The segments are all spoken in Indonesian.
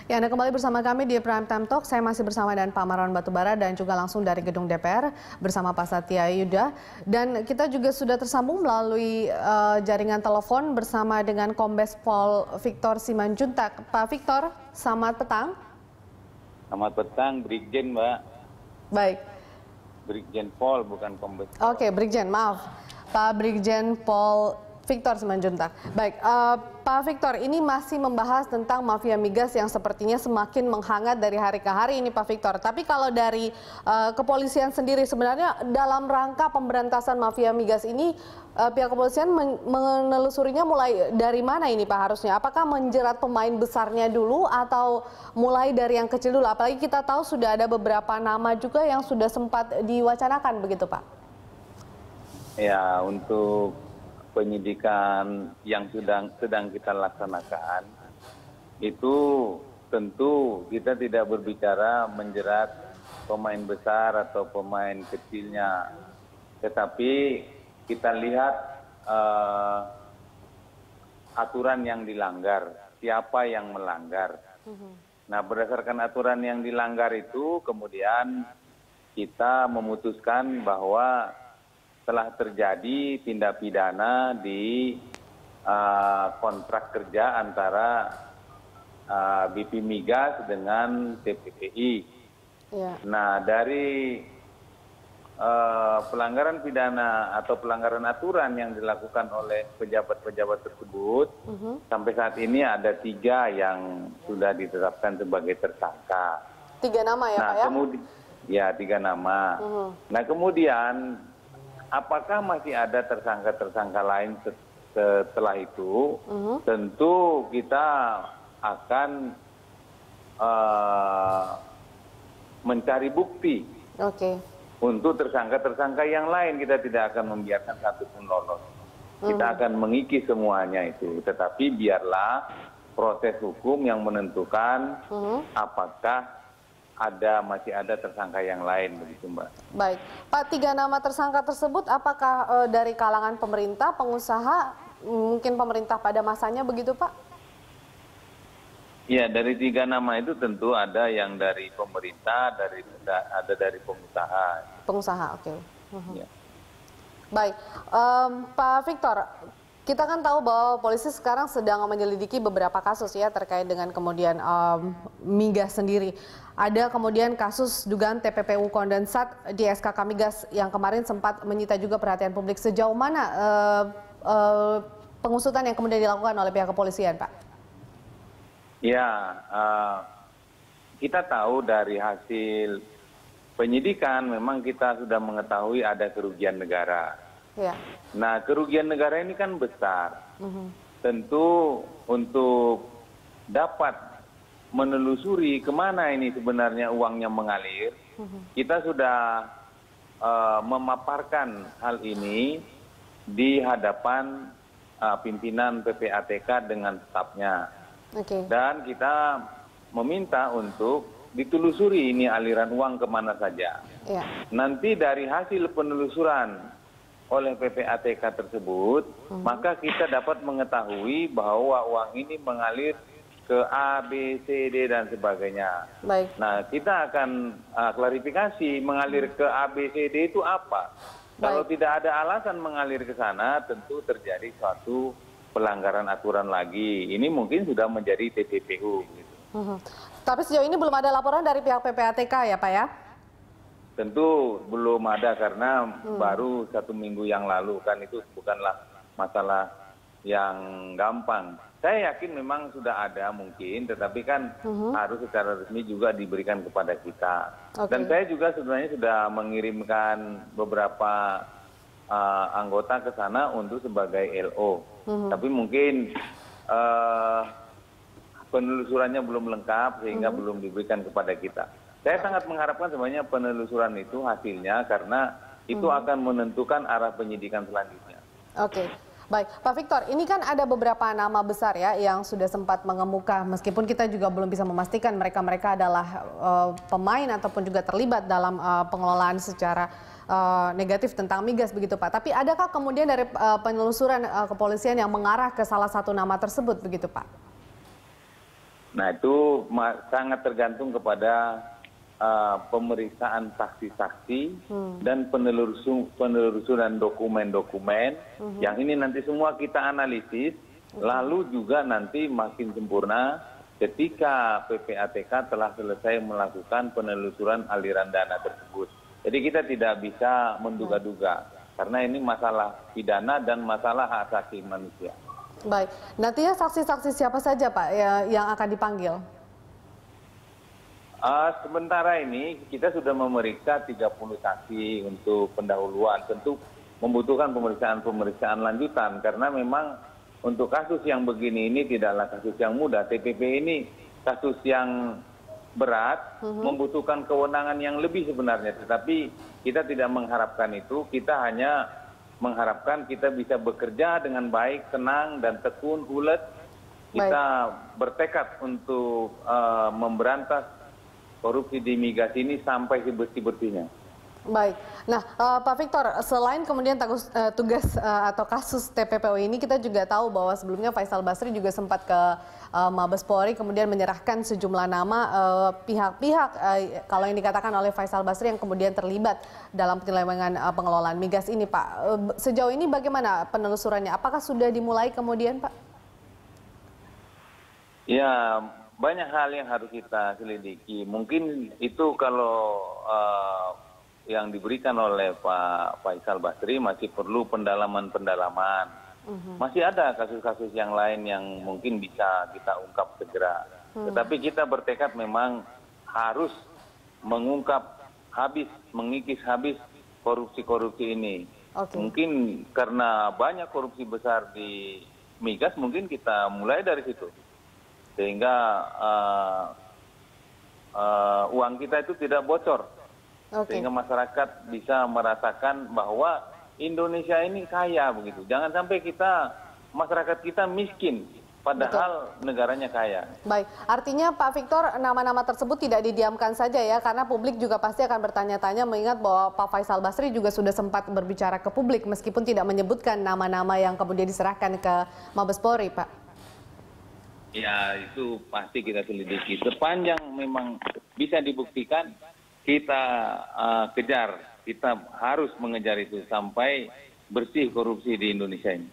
Ya, Anda kembali bersama kami di Prime Time Talk. Saya masih bersama dengan Pak Marwan Batubara dan juga langsung dari gedung DPR bersama Pak Satya Yuda. Dan kita juga sudah tersambung melalui jaringan telepon bersama dengan Kombes Pol Victor Simanjuntak. Pak Victor, selamat petang. Selamat petang, Brigjen, Mbak. Baik. Brigjen Pol, bukan Kombes. Oke, Brigjen, maaf. Pak Brigjen Pol Victor Simanjuntak. Baik, Pak Victor, ini masih membahas tentang mafia migas yang sepertinya semakin menghangat dari hari ke hari ini, Pak Victor. Tapi kalau dari kepolisian sendiri, sebenarnya dalam rangka pemberantasan mafia migas ini, pihak kepolisian menelusurinya mulai dari mana ini, Pak, harusnya? Apakah menjerat pemain besarnya dulu atau mulai dari yang kecil dulu? Apalagi kita tahu sudah ada beberapa nama juga yang sudah sempat diwacanakan, begitu, Pak? Ya, untuk penyidikan yang sedang kita laksanakan, itu tentu kita tidak berbicara menjerat pemain besar atau pemain kecilnya. Tetapi kita lihat aturan yang dilanggar, siapa yang melanggar. Nah, berdasarkan aturan yang dilanggar itu, kemudian kita memutuskan bahwa telah terjadi tindak pidana di kontrak kerja antara BP Migas dengan TPPI. Ya. Nah, dari pelanggaran pidana atau pelanggaran aturan yang dilakukan oleh pejabat-pejabat tersebut, sampai saat ini ada 3 yang sudah ditetapkan sebagai tersangka. 3 nama ya, Pak, ya? Ya, 3 nama. Nah, kemudian apakah masih ada tersangka-tersangka lain setelah itu? Tentu kita akan mencari bukti. Untuk tersangka-tersangka yang lain, kita tidak akan membiarkan satu pun lolos. Kita akan mengikis semuanya itu. Tetapi biarlah proses hukum yang menentukan apakah masih ada tersangka yang lain, begitu, Mbak. Baik, Pak, 3 nama tersangka tersebut apakah dari kalangan pemerintah, pengusaha, mungkin pemerintah pada masanya, begitu, Pak? Iya, dari 3 nama itu tentu ada yang dari pemerintah, ada dari pengusaha. Pengusaha, oke. Ya. Baik, Pak Victor, kita kan tahu bahwa polisi sekarang sedang menyelidiki beberapa kasus ya terkait dengan kemudian migas sendiri. Ada kemudian kasus dugaan TPPU kondensat di SKK Migas yang kemarin sempat menyita juga perhatian publik. Sejauh mana pengusutan yang kemudian dilakukan oleh pihak kepolisian, Pak? Ya, kita tahu dari hasil penyidikan memang kita sudah mengetahui ada kerugian negara. Ya. Nah, kerugian negara ini kan besar. Tentu untuk dapat menelusuri kemana ini sebenarnya uangnya mengalir, kita sudah memaparkan hal ini di hadapan pimpinan PPATK dengan stafnya. Dan kita meminta untuk ditelusuri ini aliran uang kemana saja. Ya. Nanti dari hasil penelusuran oleh PPATK tersebut, maka kita dapat mengetahui bahwa uang ini mengalir ke A, B, C, D, dan sebagainya. Baik. Nah, kita akan klarifikasi mengalir ke A, B, C, D itu apa. Baik. Kalau tidak ada alasan mengalir ke sana, tentu terjadi suatu pelanggaran aturan lagi. Ini mungkin sudah menjadi TPPU. Gitu. Tapi sejauh ini belum ada laporan dari pihak PPATK ya, Pak, ya? Tentu belum ada karena baru 1 minggu yang lalu, kan itu bukanlah masalah yang gampang. Saya yakin memang sudah ada mungkin, tetapi kan harus secara resmi juga diberikan kepada kita. Dan saya juga sebenarnya sudah mengirimkan beberapa anggota ke sana untuk sebagai LO. Tapi mungkin penelusurannya belum lengkap sehingga belum diberikan kepada kita. Saya sangat mengharapkan sebenarnya penelusuran itu hasilnya karena itu akan menentukan arah penyidikan selanjutnya. Baik, Pak Victor, ini kan ada beberapa nama besar ya yang sudah sempat mengemuka, meskipun kita juga belum bisa memastikan mereka adalah pemain ataupun juga terlibat dalam pengelolaan secara negatif tentang migas begitu, Pak. Tapi adakah kemudian dari penelusuran kepolisian yang mengarah ke salah satu nama tersebut begitu, Pak? Nah itu sangat tergantung kepada pemeriksaan saksi-saksi dan penelusuran dokumen-dokumen yang ini nanti semua kita analisis, lalu juga nanti makin sempurna ketika PPATK telah selesai melakukan penelusuran aliran dana tersebut. Jadi kita tidak bisa menduga-duga karena ini masalah pidana dan masalah hak asasi manusia. Baik, nantinya saksi-saksi siapa saja Pak yang akan dipanggil? Sementara ini kita sudah memeriksa 30 saksi untuk pendahuluan. Tentu membutuhkan pemeriksaan lanjutan karena memang untuk kasus yang begini ini tidaklah kasus yang mudah. TPP ini kasus yang berat, membutuhkan kewenangan yang lebih sebenarnya. Tetapi kita tidak mengharapkan itu, kita hanya mengharapkan kita bisa bekerja dengan baik, tenang dan tekun, ulet. Kita bertekad untuk memberantas korupsi di migas ini sampai sebersih-bersihnya. Baik. Nah, Pak Victor, selain kemudian tugas atau kasus TPPO ini, kita juga tahu bahwa sebelumnya Faisal Basri juga sempat ke Mabes Polri, kemudian menyerahkan sejumlah nama pihak-pihak kalau yang dikatakan oleh Faisal Basri yang kemudian terlibat dalam penyelewengan pengelolaan migas ini, Pak. Sejauh ini bagaimana penelusurannya? Apakah sudah dimulai kemudian, Pak? Ya, banyak hal yang harus kita selidiki. Mungkin itu kalau yang diberikan oleh Pak Faisal Basri masih perlu pendalaman-pendalaman. Masih ada kasus-kasus yang lain yang mungkin bisa kita ungkap segera. Tetapi kita bertekad memang harus mengungkap mengikis habis korupsi-korupsi ini. Mungkin karena banyak korupsi besar di migas, mungkin kita mulai dari situ. Sehingga uang kita itu tidak bocor. Sehingga masyarakat bisa merasakan bahwa Indonesia ini kaya begitu. Jangan sampai masyarakat kita miskin, padahal negaranya kaya. Baik, artinya Pak Victor, nama-nama tersebut tidak didiamkan saja ya, karena publik juga pasti akan bertanya-tanya mengingat bahwa Pak Faisal Basri juga sudah sempat berbicara ke publik meskipun tidak menyebutkan nama-nama yang kemudian diserahkan ke Mabes Polri, Pak. Ya, itu pasti kita selidiki. Sepanjang memang bisa dibuktikan, kita kejar. Kita harus mengejar itu sampai bersih korupsi di Indonesia ini.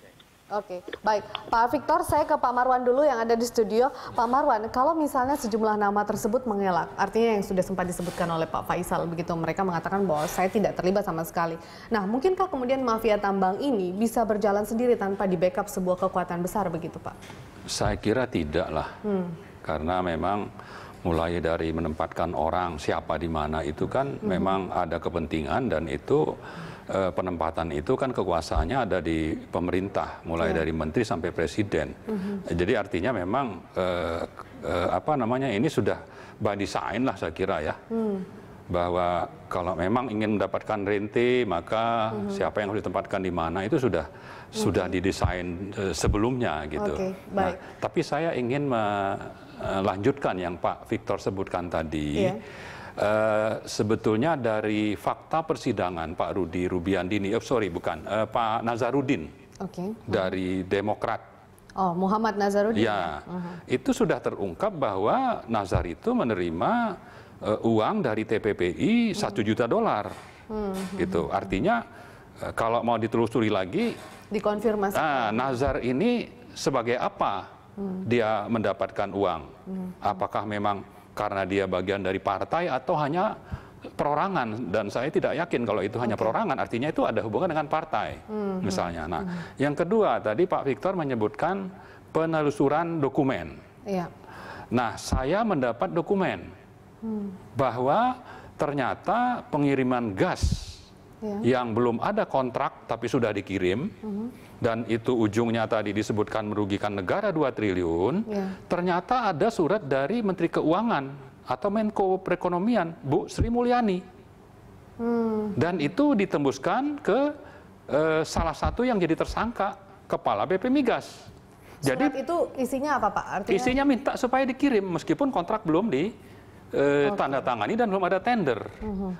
Oke, baik. Pak Victor, saya ke Pak Marwan dulu yang ada di studio. Pak Marwan, kalau misalnya sejumlah nama tersebut mengelak, artinya yang sudah sempat disebutkan oleh Pak Faisal, begitu mereka mengatakan bahwa saya tidak terlibat sama sekali. Nah, mungkinkah kemudian mafia tambang ini bisa berjalan sendiri tanpa di-backup sebuah kekuatan besar begitu, Pak? Saya kira tidak lah, karena memang mulai dari menempatkan orang siapa di mana itu kan memang ada kepentingan dan itu penempatan itu kan kekuasaannya ada di pemerintah, mulai dari menteri sampai presiden. Jadi artinya memang ini sudah by design lah saya kira ya. Bahwa kalau memang ingin mendapatkan rente maka siapa yang harus ditempatkan di mana itu sudah didesain sebelumnya gitu. Nah, tapi saya ingin melanjutkan yang Pak Victor sebutkan tadi. Sebetulnya dari fakta persidangan Pak Pak Nazarudin dari Demokrat. Oh, Muhammad Nazarudin. Ya, itu sudah terungkap bahwa Nazar itu menerima uang dari TPPI $1 juta. Gitu. Artinya kalau mau ditelusuri lagi, dikonfirmasi. Nazar ini sebagai apa dia mendapatkan uang? Apakah memang karena dia bagian dari partai atau hanya perorangan? Dan saya tidak yakin kalau itu hanya perorangan, artinya itu ada hubungan dengan partai misalnya. Nah, yang kedua tadi Pak Victor menyebutkan penelusuran dokumen. Nah, saya mendapat dokumen bahwa ternyata pengiriman gas yang belum ada kontrak tapi sudah dikirim, dan itu ujungnya tadi disebutkan merugikan negara 2 triliun, ternyata ada surat dari Menteri Keuangan atau Menko Perekonomian, Bu Sri Mulyani. Dan itu ditembuskan ke salah satu yang jadi tersangka, Kepala BP Migas. Surat itu isinya apa, Pak? Artinya isinya minta supaya dikirim meskipun kontrak belum tanda tangani dan belum ada tender.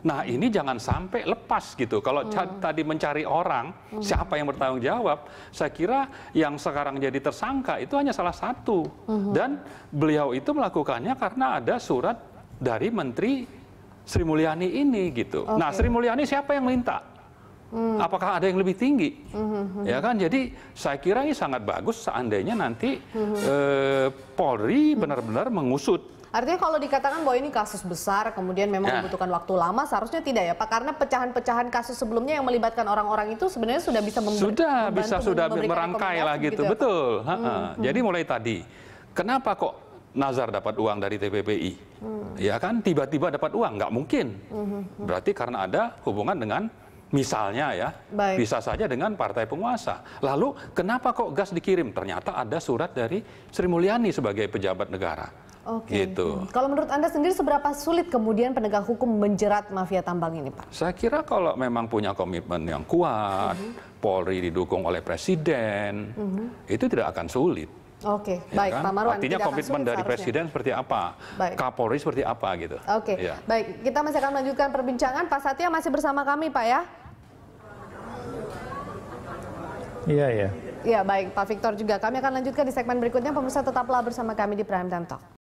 Nah ini jangan sampai lepas gitu. Kalau tadi mencari orang, siapa yang bertanggung jawab, saya kira yang sekarang jadi tersangka itu hanya salah satu. Dan beliau itu melakukannya karena ada surat dari Menteri Sri Mulyani ini gitu. Nah Sri Mulyani siapa yang minta? Apakah ada yang lebih tinggi? Ya kan, jadi saya kira ini sangat bagus seandainya nanti Polri benar-benar mengusut. Artinya kalau dikatakan bahwa ini kasus besar, kemudian memang membutuhkan waktu lama, seharusnya tidak ya Pak? Karena pecahan-pecahan kasus sebelumnya yang melibatkan orang-orang itu sebenarnya sudah bisa sudah merangkai lah gitu, ya, betul. Jadi mulai tadi, kenapa kok Nazar dapat uang dari TPPI? Ya kan, tiba-tiba dapat uang, nggak mungkin. Berarti karena ada hubungan dengan misalnya ya, bisa saja dengan partai penguasa. Lalu kenapa kok gas dikirim? Ternyata ada surat dari Sri Mulyani sebagai pejabat negara. Gitu. Kalau menurut Anda sendiri seberapa sulit kemudian penegak hukum menjerat mafia tambang ini, Pak? Saya kira kalau memang punya komitmen yang kuat, Polri didukung oleh Presiden, itu tidak akan sulit. Baik, kan? Pak Marwan. Artinya komitmen dari Presiden seperti apa, Kapolri seperti apa gitu. Baik, kita masih akan melanjutkan perbincangan. Pak Satya masih bersama kami, Pak ya? Iya, iya. Ya, baik, Pak Victor juga. Kami akan lanjutkan di segmen berikutnya. Pemirsa tetaplah bersama kami di Prime Time Talk.